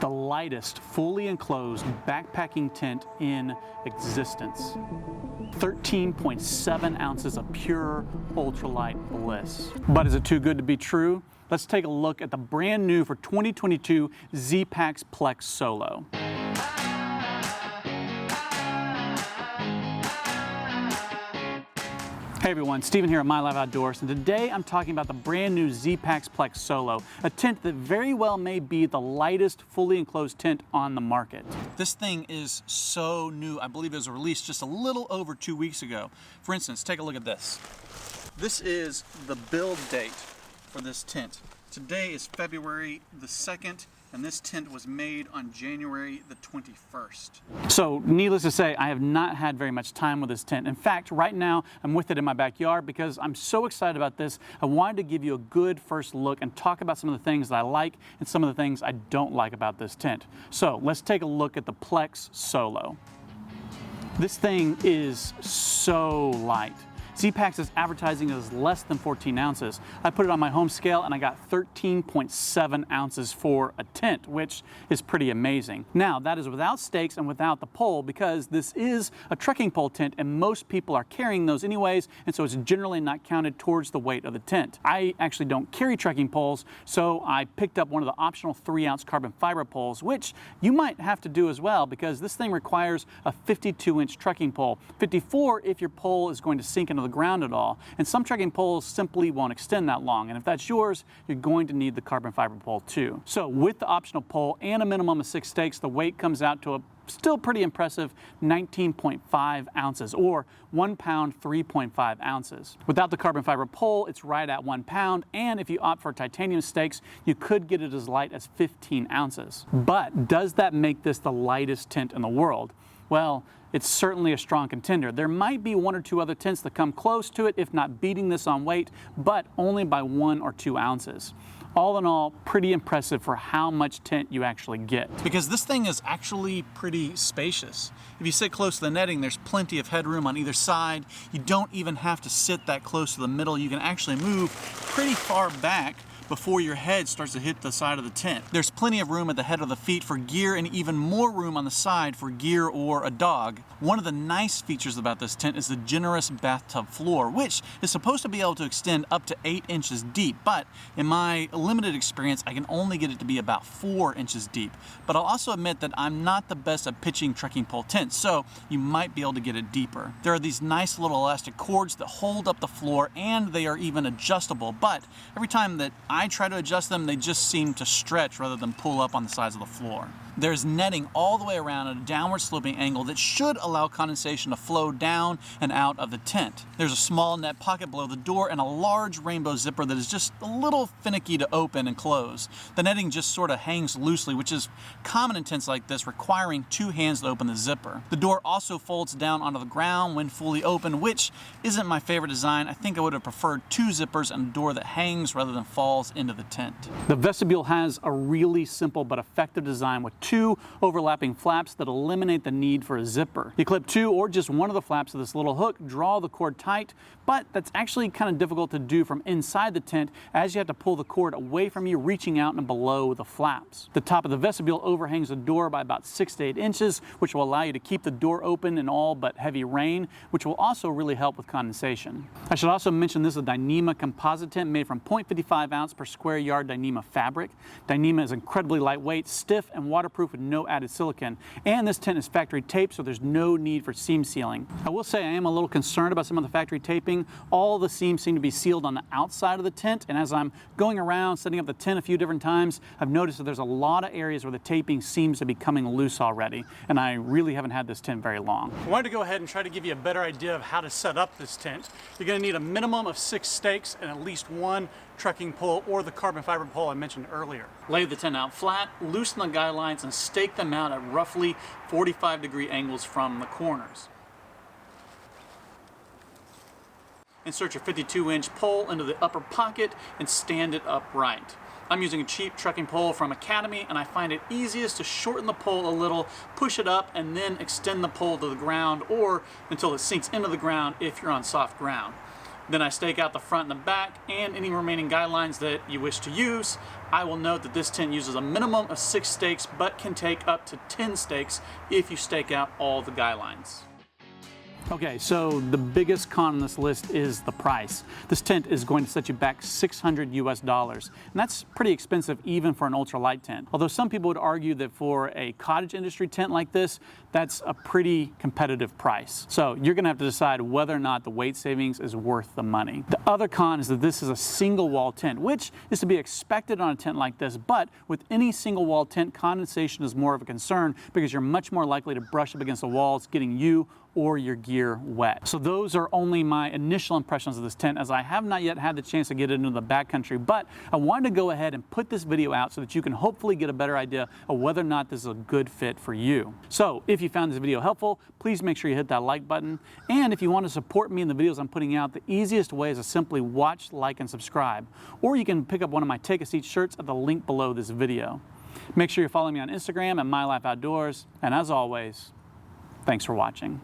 the lightest fully enclosed backpacking tent in existence. 13.7 ounces of pure ultralight bliss. But is it too good to be true? Let's take a look at the brand new for 2022 Zpacks Plex Solo. Hey everyone, Steven here at My Life Outdoors, and today I'm talking about the brand new Zpacks Plex Solo, a tent that very well may be the lightest fully enclosed tent on the market. This thing is so new. I believe it was released just a little over 2 weeks ago. For instance, take a look at this. This is the build date for this tent. Today is February the 2nd, and this tent was made on January the 21st. So needless to say, I have not had very much time with this tent. In fact, right now I'm with it in my backyard because I'm so excited about this. I wanted to give you a good first look and talk about some of the things that I like and some of the things I don't like about this tent. So let's take a look at the Plex Solo. This thing is so light. Zpacks is advertising it as less than 14 ounces. I put it on my home scale and I got 13.7 ounces for a tent, which is pretty amazing. Now, that is without stakes and without the pole because this is a trekking pole tent and most people are carrying those anyways, and so it's generally not counted towards the weight of the tent. I actually don't carry trekking poles, so I picked up one of the optional 3-ounce carbon fiber poles, which you might have to do as well because this thing requires a 52-inch trekking pole. 54 if your pole is going to sink into the ground at all, and some trekking poles simply won't extend that long, and if that's yours, you're going to need the carbon fiber pole too. So with the optional pole and a minimum of 6 stakes, the weight comes out to a still pretty impressive 19.5 ounces, or 1 pound 3.5 ounces. Without the carbon fiber pole, it's right at 1 pound, and if you opt for titanium stakes, you could get it as light as 15 ounces. But does that make this the lightest tent in the world? Well, it's certainly a strong contender. There might be 1 or 2 other tents that come close to it, if not beating this on weight, but only by 1 or 2 ounces. All in all, pretty impressive for how much tent you actually get. Because this thing is actually pretty spacious. If you sit close to the netting, there's plenty of headroom on either side. You don't even have to sit that close to the middle. You can actually move pretty far back before your head starts to hit the side of the tent. There's plenty of room at the head of the feet for gear and even more room on the side for gear or a dog. One of the nice features about this tent is the generous bathtub floor, which is supposed to be able to extend up to 8 inches deep, but in my limited experience, I can only get it to be about 4 inches deep. But I'll also admit that I'm not the best at pitching trekking pole tents, so you might be able to get it deeper. There are these nice little elastic cords that hold up the floor, and they are even adjustable, but every time that I try to adjust them, they just seem to stretch rather than pull up on the sides of the floor. There's netting all the way around at a downward sloping angle that should allow condensation to flow down and out of the tent. There's a small net pocket below the door and a large rainbow zipper that is just a little finicky to open and close. The netting just sort of hangs loosely, which is common in tents like this, requiring 2 hands to open the zipper. The door also folds down onto the ground when fully open, which isn't my favorite design. I think I would have preferred 2 zippers and a door that hangs rather than falls into the tent. The vestibule has a really simple but effective design with 2 overlapping flaps that eliminate the need for a zipper. You clip 2 or just one of the flaps of this little hook, draw the cord tight, but that's actually kind of difficult to do from inside the tent as you have to pull the cord away from you, reaching out and below the flaps. The top of the vestibule overhangs the door by about 6 to 8 inches, which will allow you to keep the door open in all but heavy rain, which will also really help with condensation. I should also mention this is a Dyneema composite tent made from 0.55 ounce per square yard Dyneema fabric. Dyneema is incredibly lightweight, stiff, and waterproof with no added silicone. And this tent is factory taped, so there's no need for seam sealing. I will say I am a little concerned about some of the factory taping. All the seams seem to be sealed on the outside of the tent, and as I'm going around setting up the tent a few different times, I've noticed that there's a lot of areas where the taping seems to be coming loose already, and I really haven't had this tent very long. I wanted to go ahead and try to give you a better idea of how to set up this tent. You're going to need a minimum of 6 stakes and at least 1 trekking pole or the carbon fiber pole I mentioned earlier. Lay the tent out flat, loosen the guy lines, and stake them out at roughly 45-degree angles from the corners. Insert your 52-inch pole into the upper pocket and stand it upright. I'm using a cheap trekking pole from Academy, and I find it easiest to shorten the pole a little, push it up, and then extend the pole to the ground or until it sinks into the ground if you're on soft ground. Then I stake out the front and the back and any remaining guidelines that you wish to use. I will note that this tent uses a minimum of 6 stakes, but can take up to 10 stakes if you stake out all the guidelines. Okay, so the biggest con on this list is the price. This tent is going to set you back $600 US, and that's pretty expensive even for an ultralight tent. Although some people would argue that for a cottage industry tent like this, that's a pretty competitive price. So you're gonna have to decide whether or not the weight savings is worth the money. The other con is that this is a single wall tent, which is to be expected on a tent like this, but with any single wall tent, condensation is more of a concern because you're much more likely to brush up against the walls, getting you or your gear wet. So those are only my initial impressions of this tent, as I have not yet had the chance to get into the backcountry, but I wanted to go ahead and put this video out so that you can hopefully get a better idea of whether or not this is a good fit for you. So if you found this video helpful, please make sure you hit that like button. And if you want to support me in the videos I'm putting out, the easiest way is to simply watch, like, and subscribe. Or you can pick up one of my Take a Seat shirts at the link below this video. Make sure you're following me on Instagram at My Life Outdoors. And as always, thanks for watching.